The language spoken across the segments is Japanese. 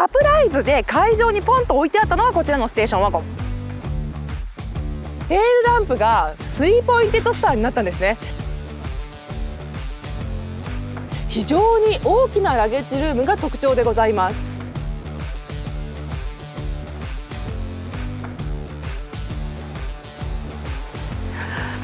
サプライズで会場にポンと置いてあったのはこちらのステーションワゴン。テールランプが3ポインテッドスターになったんですね。非常に大きなラゲッジルームが特徴でございます。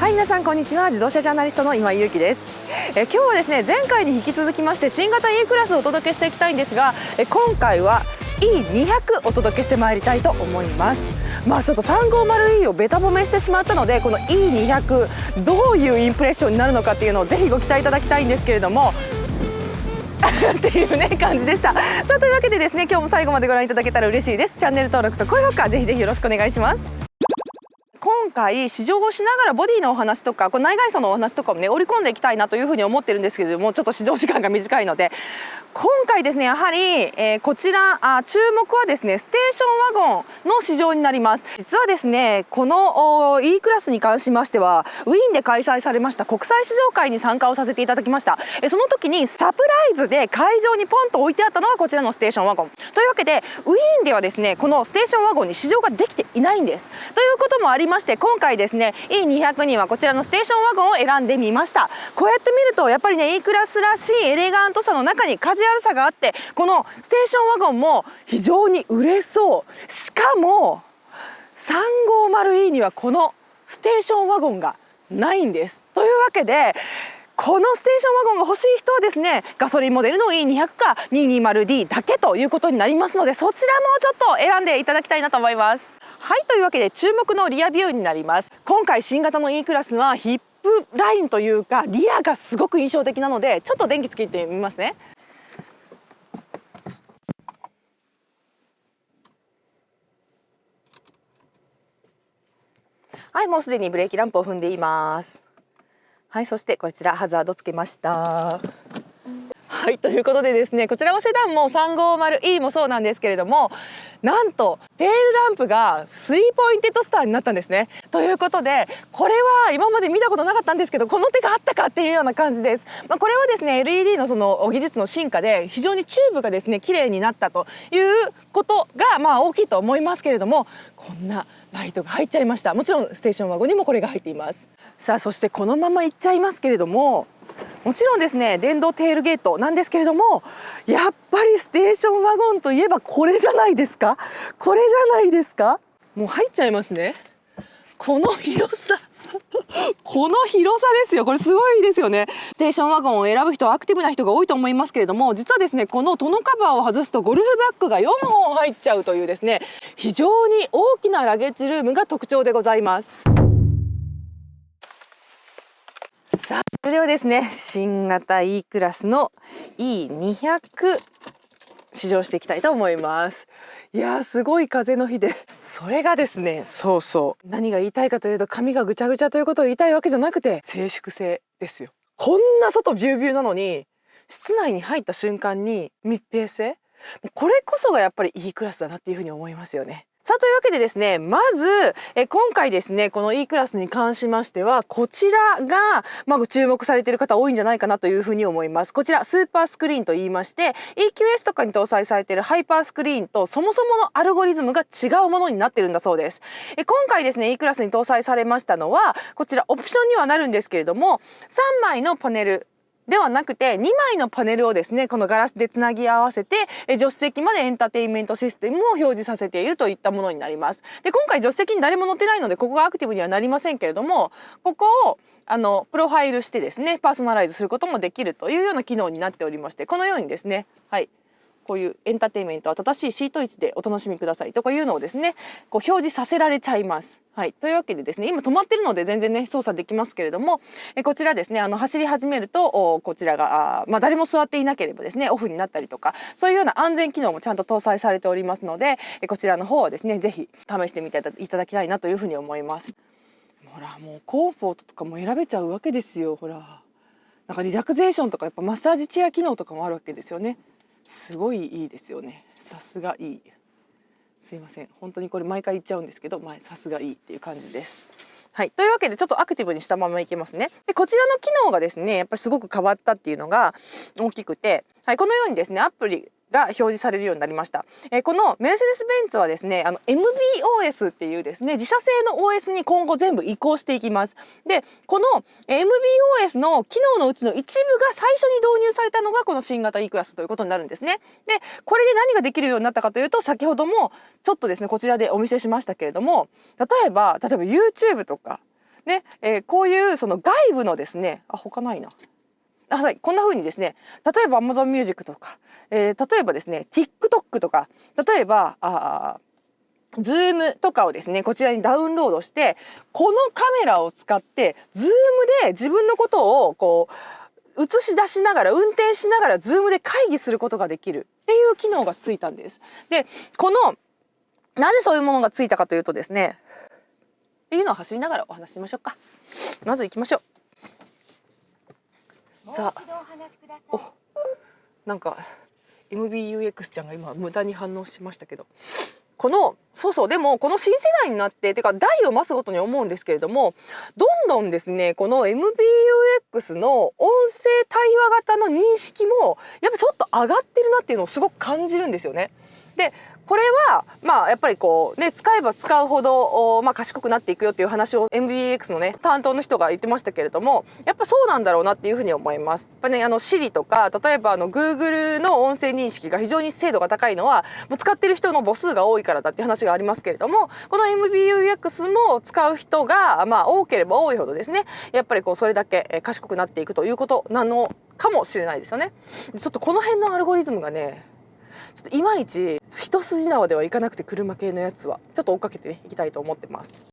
はい、皆さんこんにちは。自動車ジャーナリストの今井裕樹です。今日はですね、前回に引き続きまして新型 E クラスをお届けしていきたいんですが、今回は E200 お届けしてまいりたいと思います。ちょっと 350E をベタ褒めしてしまったので、この E200 どういうインプレッションになるのかっていうのをぜひご期待いただきたいんですけれどもっていうね感じでした。さあ、というわけでですね、今日も最後までご覧いただけたら嬉しいです。チャンネル登録と高評価ぜひぜひよろしくお願いします。今回試乗をしながらボディのお話とか内外装のお話とかもね織り込んでいきたいなというふうに思ってるんですけれども、ちょっと試乗時間が短いので、今回ですねやはり、こちら注目はですねステーションワゴンの試乗になります。実はですねこの E クラスに関しましてはウィーンで開催されました国際試乗会に参加をさせていただきました。その時にサプライズで会場にポンと置いてあったのはこちらのステーションワゴンというわけで、ウィーンではですねこのステーションワゴンに試乗ができていないんです。ということもありまして、今回ですね E200 にはこちらのステーションワゴンを選んでみました。こうやって見るとやっぱりね E クラスらしいエレガントさの中にカジュアルさがあって、このステーションワゴンも非常に売れそう。しかも 350E にはこのステーションワゴンがないんです。というわけでこのステーションワゴンが欲しい人はですねガソリンモデルの E200 か 220D だけということになりますので、そちらもちょっと選んでいただきたいなと思います。はい、というわけで注目のリアビューになります。今回新型の E クラスはヒップラインというかリアがすごく印象的なので、ちょっと電気つけてみますね。はい、もうすでにブレーキランプを踏んでいます。はい、そしてこちらハザードつけました。はい、ということでですね、こちらはセダンも 350E もそうなんですけれども、なんとテールランプが3ポインテッドスターになったんですね。ということでこれは今まで見たことなかったんですけど、この手があったかっていうような感じです。これはですね LED のその技術の進化で非常にチューブがですね綺麗になったということが大きいと思いますけれども、こんなライトが入っちゃいました。もちろんステーションワゴンにもこれが入っています。さあ、そしてこのままいっちゃいますけれども、もちろんですね電動テールゲートなんですけれども、やっぱりステーションワゴンといえばこれじゃないですか。これじゃないですか。もう入っちゃいますね。この広さこの広さですよ。これすごいですよね。ステーションワゴンを選ぶ人はアクティブな人が多いと思いますけれども、実はですねこのトノカバーを外すとゴルフバッグが4本入っちゃうというですね非常に大きなラゲッジルームが特徴でございます。さあ、それではですね新型 E クラスの E200 試乗していきたいと思います。いやー、すごい風の日で、それがですね何が言いたいかというと、髪がぐちゃぐちゃということを言いたいわけじゃなくて静粛性ですよ。こんな外ビュービューなのに室内に入った瞬間に密閉性、これこそがやっぱり E クラスだなっていうふうに思いますよね。さあ、というわけでですね、まず今回ですねこの E クラスに関しましてはこちらが注目されている方多いんじゃないかなというふうに思います。こちらスーパースクリーンと言いまして EQS とかに搭載されているハイパースクリーンとそもそものアルゴリズムが違うものになってるんだそうです。今回ですね E クラスに搭載されましたのはこちらオプションにはなるんですけれども、3枚のパネルではなくて2枚のパネルをですねこのガラスでつなぎ合わせて助手席までエンターテインメントシステムを表示させているといったものになります。で、今回助手席に誰も乗ってないのでここがアクティブにはなりませんけれども、ここをプロファイルしてですねパーソナライズすることもできるというような機能になっておりまして、このようにですね、はい、こういうエンターテインメントは正しいシート位置でお楽しみくださいとかいうのをですねこう表示させられちゃいます。はい、というわけでですね今止まってるので全然ね操作できますけれども、こちらですね走り始めるとこちらが誰も座っていなければですねオフになったりとか、そういうような安全機能もちゃんと搭載されておりますので、こちらの方はですねぜひ試してみていただきたいなというふうに思います。ほら、もうコンフォートとかも選べちゃうわけですよ。ほら、なんかリラクゼーションとかやっぱマッサージチェア機能とかもあるわけですよね。すごいいいですよね。さすがいい。すいません、本当にこれ毎回言っちゃうんですけど、さすがいいっていう感じです。はい、というわけでちょっとアクティブにしたままいきますね。でこちらの機能がですねやっぱりすごく変わったっていうのが大きくて、はい、このようにですねアプリが表示されるようになりました。このメルセデス・ベンツはですね、MB.OS っていうですね、自社製の OS に今後全部移行していきます。で、この MB.OS の機能のうちの一部が最初に導入されたのがこの新型 E クラスということになるんですね。で、これで何ができるようになったかというと、先ほどもちょっとですね、こちらでお見せしましたけれども、例えば YouTube とかね、こういうその外部のですね、他ないな。はい、こんな風にですね、例えば Amazon Music とか、例えばですね TikTok とか、例えばZoom とかをですねこちらにダウンロードして、このカメラを使って Zoom で自分のことをこう映し出しながら、運転しながら Zoom で会議することができるっていう機能がついたんです。で、なぜそういうものがついたかというとですね、っていうのを走りながらお話ししましょうか。まず行きましょう。さあ、なんか MBUX ちゃんが今無駄に反応しましたけど、でもこの新世代になっててか代を増すごとに思うんですけれども、どんどんですねこの MBUX の音声対話型の認識もやっぱちょっと上がってるなっていうのをすごく感じるんですよね。で、これはやっぱりこうね、使えば使うほど賢くなっていくよっていう話を MBX のね担当の人が言ってましたけれども、やっぱそうなんだろうなっていうふうに思います。やっぱね、Siri とか例えばGoogle の音声認識が非常に精度が高いのはもう使ってる人の母数が多いからだっていう話がありますけれども、この MBUX も使う人が多ければ多いほどですね、やっぱりこうそれだけ賢くなっていくということなのかもしれないですよね。ちょっとこの辺のアルゴリズムがね、ちょっといまいち一筋縄ではいかなくて、車系のやつはちょっと追っかけていきたいと思ってます。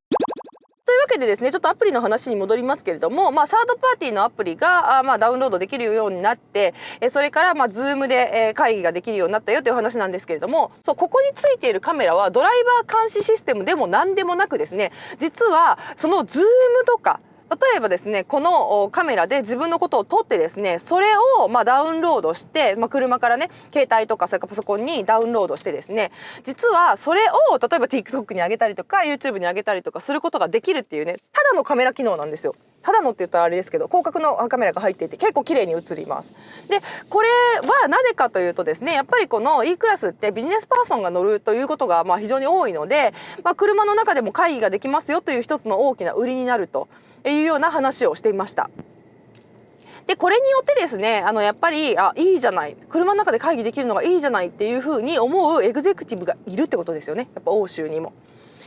というわけでですね、ちょっとアプリの話に戻りますけれども、サードパーティーのアプリがダウンロードできるようになって、それからZoom で会議ができるようになったよという話なんですけれども、ここについているカメラはドライバー監視システムでも何でもなくですね、実はその Zoom とか例えばですね、このカメラで自分のことを撮ってですね、それをダウンロードして、車からね携帯とかそれからパソコンにダウンロードしてですね、実はそれを例えば TikTok に上げたりとか YouTube に上げたりとかすることができるっていうね、ただのカメラ機能なんですよ。ただのって言ったらあれですけど、広角のカメラが入っていて結構綺麗に映ります。で、これはなぜかというとですね、やっぱりこの E クラスってビジネスパーソンが乗るということが非常に多いので、車の中でも会議ができますよという一つの大きな売りになるというような話をしていました。で、これによってですね、やっぱりいいじゃない、車の中で会議できるのがいいじゃないっていうふうに思うエグゼクティブがいるってことですよね。やっぱ欧州にも。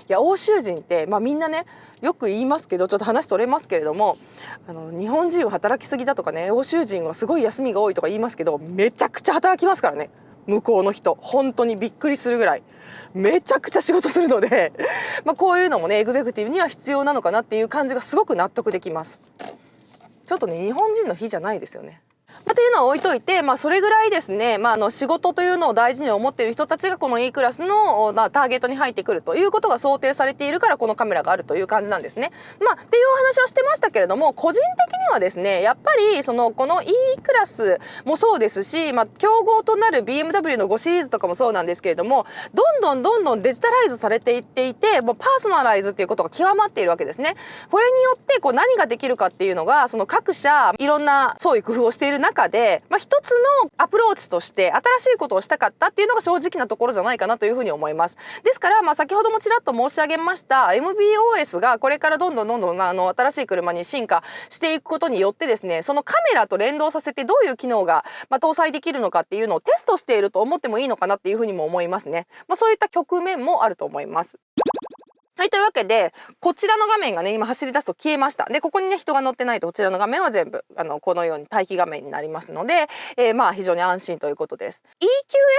いや、欧州人ってみんなねよく言いますけど、ちょっと話取れますけれども、日本人は働きすぎだとかね、欧州人はすごい休みが多いとか言いますけど、めちゃくちゃ働きますからね。向こうの人本当にびっくりするぐらいめちゃくちゃ仕事するのでこういうのもねエグゼクティブには必要なのかなっていう感じがすごく納得できます。ちょっとね日本人の日じゃないですよね。というのは置いといて、それぐらいですね、仕事というのを大事に思っている人たちがこの E クラスの、ターゲットに入ってくるということが想定されているから、このカメラがあるという感じなんですね。っていうお話をしてましたけれども、個人的にはですね、やっぱりこの E クラスもそうですし、競合となる BMW の5シリーズとかもそうなんですけれども、どんどんデジタライズされていっていて、もうパーソナライズっていうことが極まっているわけですね。これによって何ができるかっていうのが、各社いろんな創意工夫をしている中で、一つのアプローチとして新しいことをしたかったっていうのが正直なところじゃないかなというふうに思います。ですから、先ほどもちらっと申し上げました MBOS がこれからどんどん新しい車に進化していくことによってですね、そのカメラと連動させてどういう機能が搭載できるのかっていうのをテストしていると思ってもいいのかなっていうふうにも思いますね。そういった局面もあると思います。はい、というわけでこちらの画面がね今走り出すと消えました。で、ここにね人が乗ってないとこちらの画面は全部このように待機画面になりますので、非常に安心ということです。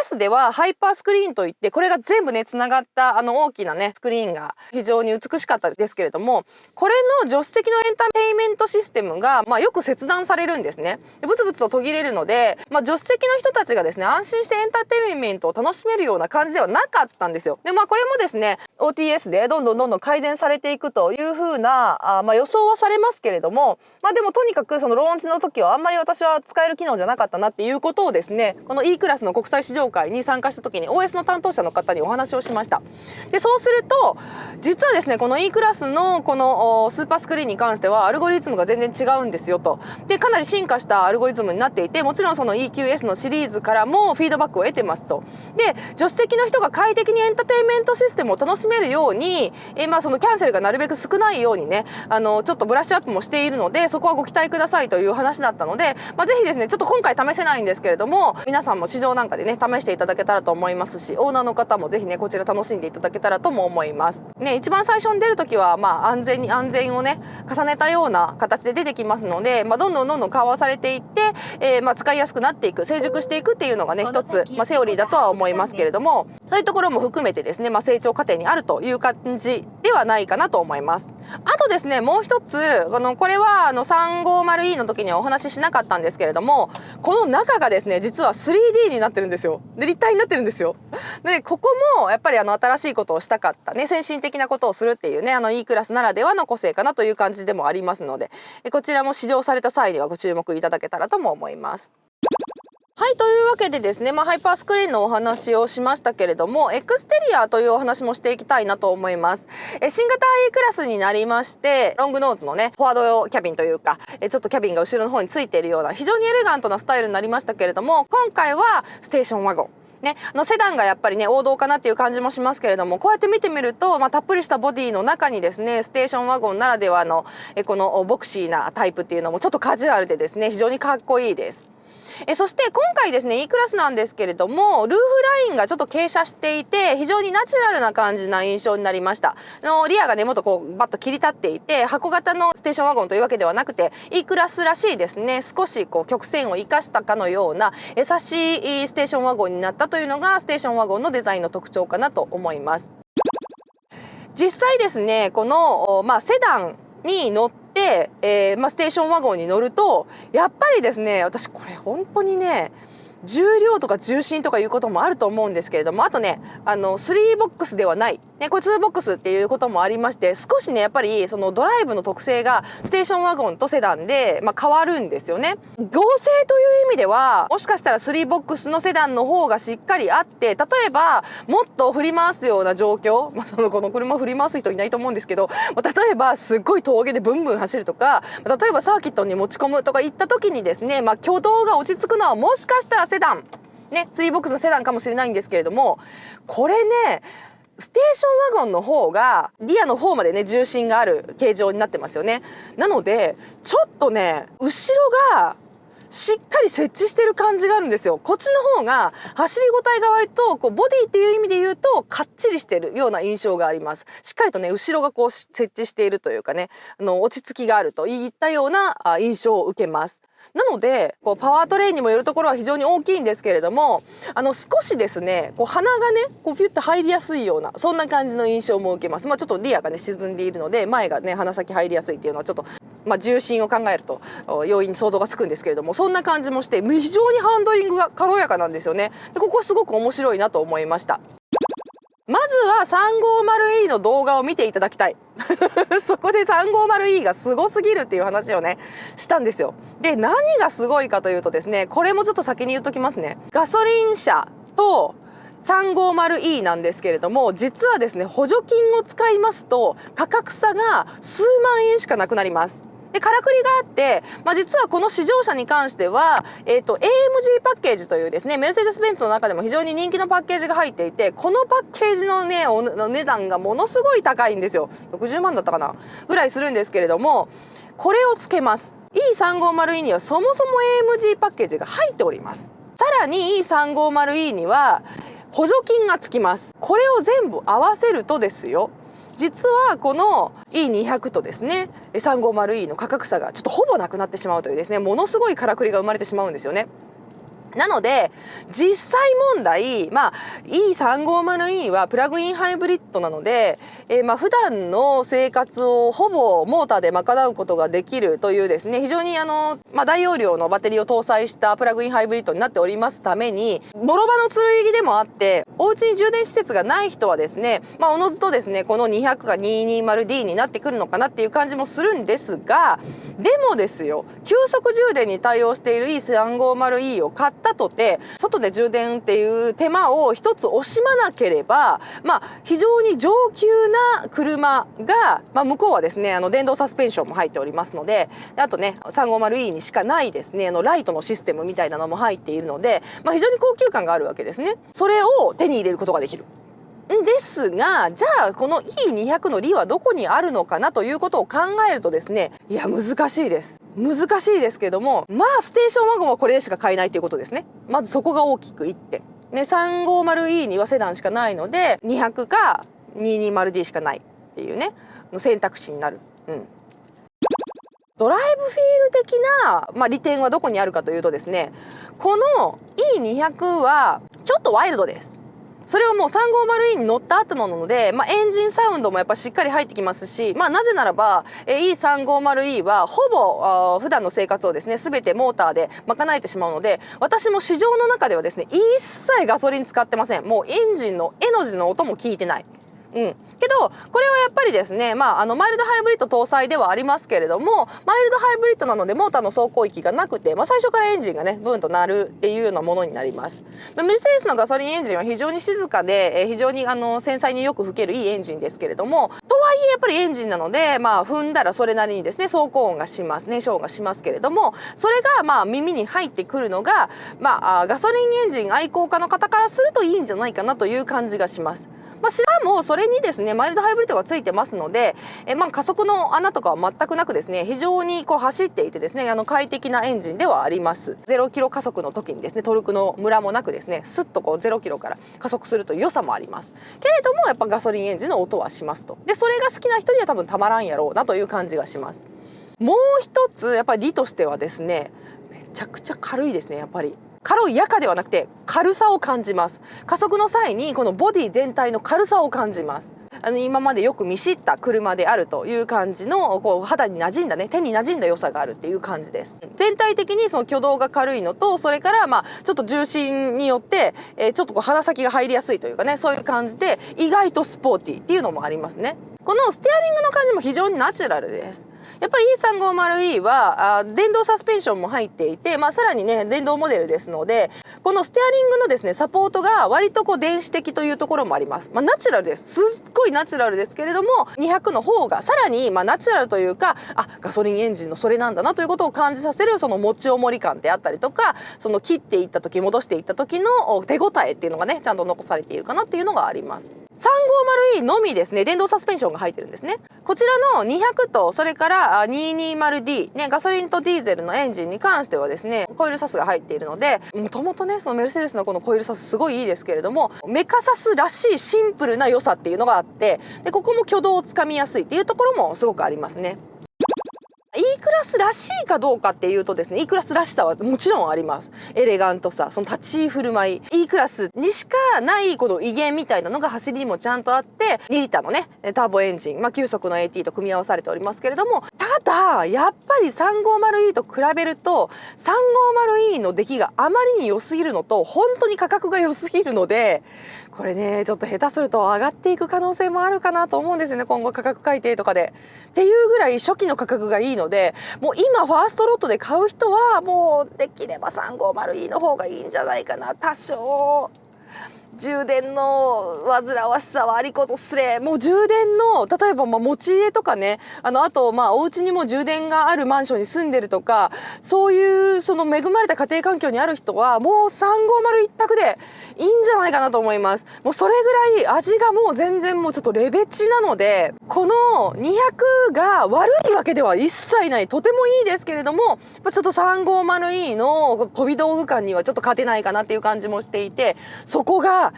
EQS ではハイパースクリーンといって、これが全部ねつながった大きなねスクリーンが非常に美しかったですけれども、これの助手席のエンターテインメントシステムがよく切断されるんですね。で、ブツブツと途切れるので、助手席の人たちがですね安心してエンターテインメントを楽しめるような感じではなかったんですよ。で、これもですね OTS でどんどん改善されていくというふうな予想はされますけれども、でもとにかくそのローンチの時はあんまり私は使える機能じゃなかったなっていうことをですね、この E クラスの国際試乗会に参加した時に OS の担当者の方にお話をしました。でそうすると実はですね、この E クラスのこのスーパースクリーンに関してはアルゴリズムが全然違うんですよと。でかなり進化したアルゴリズムになっていて、もちろんその EQS のシリーズからもフィードバックを得てますと。で助手席の人が快適にエンターテインメントシステムを楽しめるように、そのキャンセルがなるべく少ないようにね、ちょっとブラッシュアップもしているので、そこはご期待くださいという話だったので、ぜひですね、ちょっと今回試せないんですけれども、皆さんも市場なんかでね試していただけたらと思いますし、オーナーの方もぜひねこちら楽しんでいただけたらとも思いますね。一番最初に出る時は安全に安全をね重ねたような形で出てきますので、どんどん緩和されていって、使いやすくなっていく、成熟していくっていうのがね一つ、セオリーだとは思いますけれども、そういうところも含めてですね、成長過程にあるという感じではないかなと思います。あとですね、もう一つこれは350E の時にはお話ししなかったんですけれども、この中がですね実は 3D になってるんですよ。で立体になってるんですよ。でここもやっぱり新しいことをしたかったね、先進的なことをするっていうねE クラスならではの個性かなという感じでもありますので、こちらも試乗された際にはご注目いただけたらとも思います。はい、というわけでですね、ハイパースクリーンのお話をしましたけれども、エクステリアというお話もしていきたいなと思います。新型 E クラスになりまして、ロングノーズのねフォワード用キャビンというか、ちょっとキャビンが後ろの方についているような非常にエレガントなスタイルになりましたけれども、今回はステーションワゴンね、セダンがやっぱりね王道かなっていう感じもしますけれども、こうやって見てみると、たっぷりしたボディの中にですねステーションワゴンならではのこのボクシーなタイプっていうのもちょっとカジュアルでですね非常にかっこいいです。そして今回ですね E クラスなんですけれども、ルーフラインがちょっと傾斜していて非常にナチュラルな感じな印象になりました。リアがねもっとこうバッと切り立っていて、箱型のステーションワゴンというわけではなくて E クラスらしいですね、少しこう曲線を生かしたかのような優しいステーションワゴンになったというのがステーションワゴンのデザインの特徴かなと思います。実際ですねこの、セダンに乗って、ステーションワゴンに乗るとやっぱりですね、私これ本当にね重量とか重心とかいうこともあると思うんですけれども、あとね3ボックスではないね、これ2ボックスっていうこともありまして、少しねやっぱりそのドライブの特性がステーションワゴンとセダンで、変わるんですよね。剛性という意味ではもしかしたら3ボックスのセダンの方がしっかりあって、例えばもっと振り回すような状況、この車を振り回す人いないと思うんですけど、例えばすっごい峠でブンブン走るとか、例えばサーキットに持ち込むとかいった時にですね、挙動が落ち着くのはもしかしたらセダンね3ボックスのセダンかもしれないんですけれども、これねステーションワゴンの方がリアの方までね重心がある形状になってますよね。なのでちょっとね後ろがしっかり設置してる感じがあるんですよ。こっちの方が走りごたえが割とこうボディっていう意味で言うとかっちりしてるような印象があります。しっかりとね後ろがこう設置しているというかね、落ち着きがあるといったような印象を受けます。なのでこうパワートレインにもよるところは非常に大きいんですけれども、少しですねこう鼻がねこうピュッと入りやすいようなそんな感じの印象も受けます。ちょっとリアがね沈んでいるので前がね鼻先入りやすいっていうのはちょっと重心を考えると容易に想像がつくんですけれども、そんな感じもして非常にハンドリングが軽やかなんですよね。でここすごく面白いなと思いました。まずは 350E の動画を見ていただきたいそこで 350E がすごすぎるっていう話をねしたんですよ。で何がすごいかというとですね、これもちょっと先に言っときますね。ガソリン車と 350E なんですけれども、実はですね補助金を使いますと価格差が数万円しかなくなります。でからくりがあって、実はこの試乗車に関しては、AMG パッケージというですねメルセデス・ベンツの中でも非常に人気のパッケージが入っていて、このパッケージのね値段がものすごい高いんですよ。60万だったかなぐらいするんですけれども、これをつけます。 E350E にはそもそも AMG パッケージが入っております。さらに E350E には補助金がつきます。これを全部合わせるとですよ、実はこの E200 とですね 350E の価格差がちょっとほぼなくなってしまうというですね、ものすごいからくりが生まれてしまうんですよね。なので実際問題、E350E はプラグインハイブリッドなので、普段の生活をほぼモーターで賄うことができるというですね、非常に大容量のバッテリーを搭載したプラグインハイブリッドになっておりますために、ボロ場の剣でもあって、お家に充電施設がない人はですね、おのずとですねこの200が 220D になってくるのかなっていう感じもするんですが、でもですよ、急速充電に対応している E350E を買ったとて、外で充電っていう手間を一つ惜しまなければ、非常に上級な車が、向こうはですね電動サスペンションも入っておりますので、あとね 350E にしかないですねライトのシステムみたいなのも入っているので、非常に高級感があるわけですね。それを手に入れることができる。ですが、じゃあこの E200 の利はどこにあるのかなということを考えるとですね、いや難しいです。難しいですけども、ステーションワゴンはこれでしか買えないということですね。まずそこが大きく1点。ね、350E にはセダンしかないので、200か 220D しかないっていうね、選択肢になる。ドライブフィール的な、利点はどこにあるかというとですね、この E200 はちょっとワイルドです。それはもう 350E に乗った後なので、エンジンサウンドもやっぱしっかり入ってきますし、なぜならば E350E はほぼ普段の生活をですね全てモーターで賄えてしまうので、私も市場の中ではですね一切ガソリン使ってません。もうエンジンのエの字の音も聞いてない。けどこれはやっぱりですね、マイルドハイブリッド搭載ではありますけれども、マイルドハイブリッドなのでモーターの走行域がなくて、最初からエンジンがねブーンと鳴るっていうようなものになります。メルセデスのガソリンエンジンは非常に静かで、非常に繊細によく吹けるいいエンジンですけれども、とはいえやっぱりエンジンなので、踏んだらそれなりにですね走行音がしますね、ショーがしますけれども、それが耳に入ってくるのが、ガソリンエンジン愛好家の方からするといいんじゃないかなという感じがします。しかもそれにですねマイルドハイブリッドがついてますので、加速の穴とかは全くなくですね、非常に走っていてですね快適なエンジンではあります。0キロ加速の時にですねトルクのムラもなくですねスッと0キロから加速するという良さもあります。けれどもやっぱガソリンエンジンの音はしますと。でそれが好きな人には多分たまらんやろうなという感じがします。もう一つやっぱり利としてはですね、めちゃくちゃ軽いですね。やっぱり軽いやかではなくて軽さを感じます。加速の際にこのボディ全体の軽さを感じます。今までよく見知った車であるという感じの肌に馴染んだね、手に馴染んだ良さがあるっていう感じです。全体的にその挙動が軽いのと、それからちょっと重心によってちょっと鼻先が入りやすいというかね、そういう感じで意外とスポーティーっていうのもありますね。このステアリングの感じも非常にナチュラルです。やっぱり E350E は電動サスペンションも入っていて、さらにね電動モデルですので、このステアリングのですねサポートが割と電子的というところもあります。ナチュラルです。すっごいナチュラルですけれども、200の方がさらにナチュラルというか、ガソリンエンジンのそれなんだなということを感じさせるその持ち重り感であったりとか、その切っていった時戻していった時の手応えっていうのがねちゃんと残されているかなっていうのがあります。350E のみですね電動サスペンションが入ってるんですね。こちらの200とそれから220D、ガソリンとディーゼルのエンジンに関してはですねコイルサスが入っているので、もともとねそのメルセデスのこのコイルサスすごいいいですけれども、メカサスらしいシンプルな良さっていうのがあって、でここも挙動をつかみやすいっていうところもすごくありますね。E クラスらしいかどうかっていうとですね、E クラスらしさはもちろんあります。エレガントさ、その立ち居振る舞い、E クラスにしかないこの威厳みたいなのが走りにもちゃんとあって、2リッターのねターボエンジン、9速の AT と組み合わされておりますけれども、ただやっぱり 350E と比べると 350E の出来があまりに良すぎるのと、本当に価格が良すぎるので、これねちょっと下手すると上がっていく可能性もあるかなと思うんですよね、今後価格改定とかで。っていうぐらい初期の価格がいいので、もう今ファーストロットで買う人はもうできれば 350E の方がいいんじゃないかな。多少充電の煩わしさはありことすれ、もう充電の例えば持ち家とかね、あとお家にも充電があるマンションに住んでるとか、そういうその恵まれた家庭環境にある人はもう350一択でいいんじゃないかなと思います。もうそれぐらい味がもう全然もうちょっとレベチなので、この200が悪いわけでは一切ない、とてもいいですけれども、やっぱちょっと 350E の飛び道具感にはちょっと勝てないかなっていう感じもしていて、そこが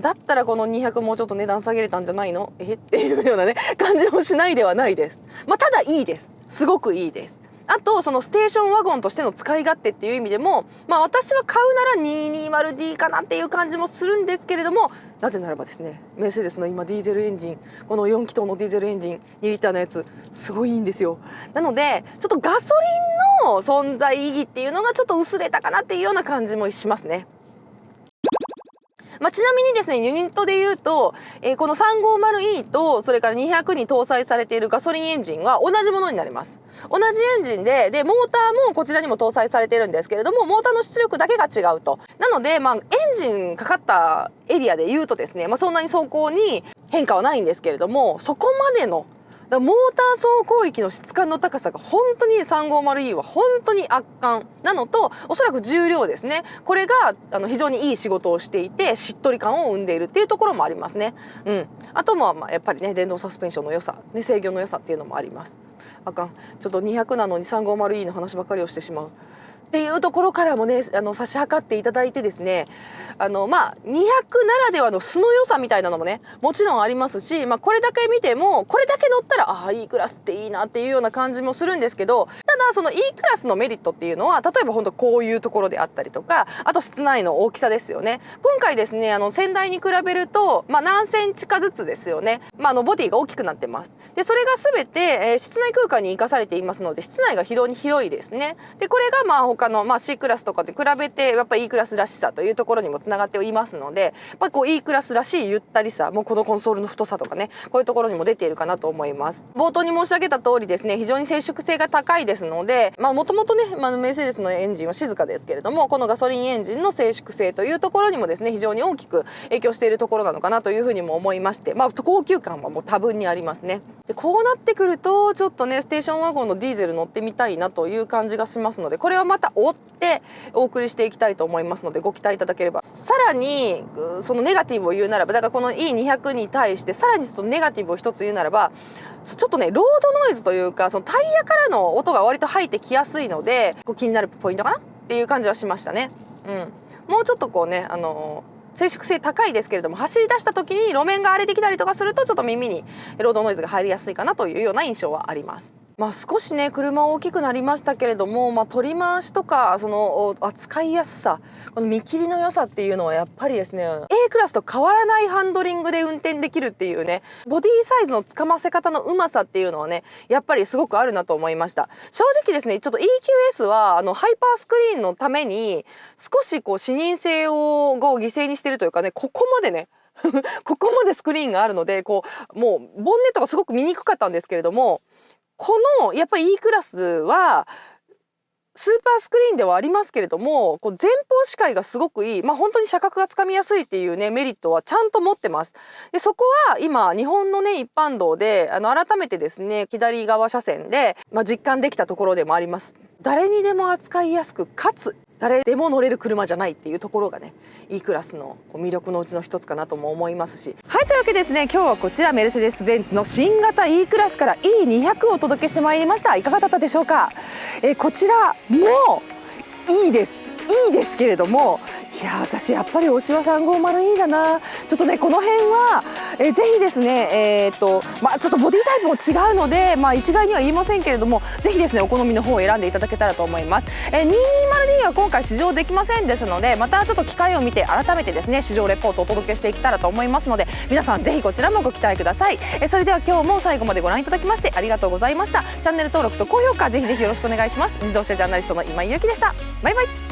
だったらこの200もうちょっと値段下げれたんじゃないのっていうようなね感じもしないではないです。ただいいです。すごくいいです。あとそのステーションワゴンとしての使い勝手っていう意味でも、私は買うなら 220D かなっていう感じもするんですけれども、なぜならばですね、メルセデスの今ディーゼルエンジン、この4気筒のディーゼルエンジン2リッターのやつすごいいいんですよ。なのでちょっとガソリンの存在意義っていうのがちょっと薄れたかなっていうような感じもしますね。ちなみにですね、ユニットで言うと、この 350E とそれから200に搭載されているガソリンエンジンは同じものになります。同じエンジンでモーターもこちらにも搭載されているんですけれども、モーターの出力だけが違うと。なので、エンジンかかったエリアで言うとですね、そんなに走行に変化はないんですけれども、そこまでのモーター走行域の質感の高さが本当に 350E は本当に圧巻なのと、おそらく重量ですね、これが非常にいい仕事をしていてしっとり感を生んでいるっていうところもありますね。あともやっぱりね、電動サスペンションの良さ、制御の良さっていうのもあります。あかん、ちょっと200なのに 350E の話ばっかりをしてしまうっていうところからもね、差し量っていただいてですね、200ならではの素の良さみたいなのもね、もちろんありますし、これだけ見てもこれだけ乗ったらE クラスっていいなっていうような感じもするんですけど、ただその E クラスのメリットっていうのは、例えば本当こういうところであったりとか、あと室内の大きさですよね。今回ですね、先代に比べると、何センチかずつですよね、ボディが大きくなってます。でそれが全て、室内空間に生かされていますので、室内が非常に広いですね。でこれが他の、C クラスとかと比べてやっぱり E クラスらしさというところにもつながっていますので、やっぱりこう E クラスらしいゆったりさ、もうこのコンソールの太さとかね、こういうところにも出ているかなと思います。冒頭に申し上げた通りですね、非常に静粛性が高いですので、もともとね、メルセデスのエンジンは静かですけれども、このガソリンエンジンの静粛性というところにもですね、非常に大きく影響しているところなのかなというふうにも思いまして、高級感はもう多分にありますね。でこうなってくるとちょっとね、ステーションワゴンのディーゼル乗ってみたいなという感じがしますので、これはまた追ってお送りしていきたいと思いますので、ご期待いただければ。さらにそのネガティブを言うならば、だからこの E200 に対してさらにちょっとネガティブを一つ言うならば、ちょっとね、ロードノイズというか、そのタイヤからの音が割と入ってきやすいので、気になるポイントかなっていう感じはしましたね。もうちょっとこうね、静粛性高いですけれども、走り出した時に路面が荒れてきたりとかすると、ちょっと耳にロードノイズが入りやすいかなというような印象はあります。少しね、車大きくなりましたけれども、取り回しとかその扱いやすさ、この見切りの良さっていうのはやっぱりですね、 A クラスと変わらないハンドリングで運転できるっていうね、ボディサイズのつかませ方のうまさっていうのはね、やっぱりすごくあるなと思いました。正直ですね、ちょっと EQS はハイパースクリーンのために少しこう視認性を犠牲にしてるというかね、ここまでねここまでスクリーンがあるので、もうボンネットがすごく見にくかったんですけれども、このやっぱり E クラスはスーパースクリーンではありますけれども、前方視界がすごくいい、本当に車格がつかみやすいっていうね、メリットはちゃんと持ってます。でそこは今日本のね、一般道で改めてですね、左側車線で、実感できたところでもあります。誰にでも扱いやすく、かつ誰でも乗れる車じゃないっていうところがね、 E クラスの魅力のうちの一つかなとも思いますし。はい、というわけですね、今日はこちらメルセデス・ベンツの新型 E クラスから E200 をお届けしてまいりました。いかがだったでしょうか。こちらもいいですけれども、いや私やっぱり推しは 350E だな。ちょっとね、この辺は、ぜひですね、ちょっとボディタイプも違うので、一概には言いませんけれども、ぜひですね、お好みの方を選んでいただけたらと思います。220D は今回試乗できませんですので、またちょっと機会を見て改めてですね、試乗レポートをお届けしていけたらと思いますので、皆さんぜひこちらもご期待ください。それでは今日も最後までご覧いただきましてありがとうございました。チャンネル登録と高評価ぜひぜひよろしくお願いします。自動車ジャーナリストの今井ゆきでした。バイバイ。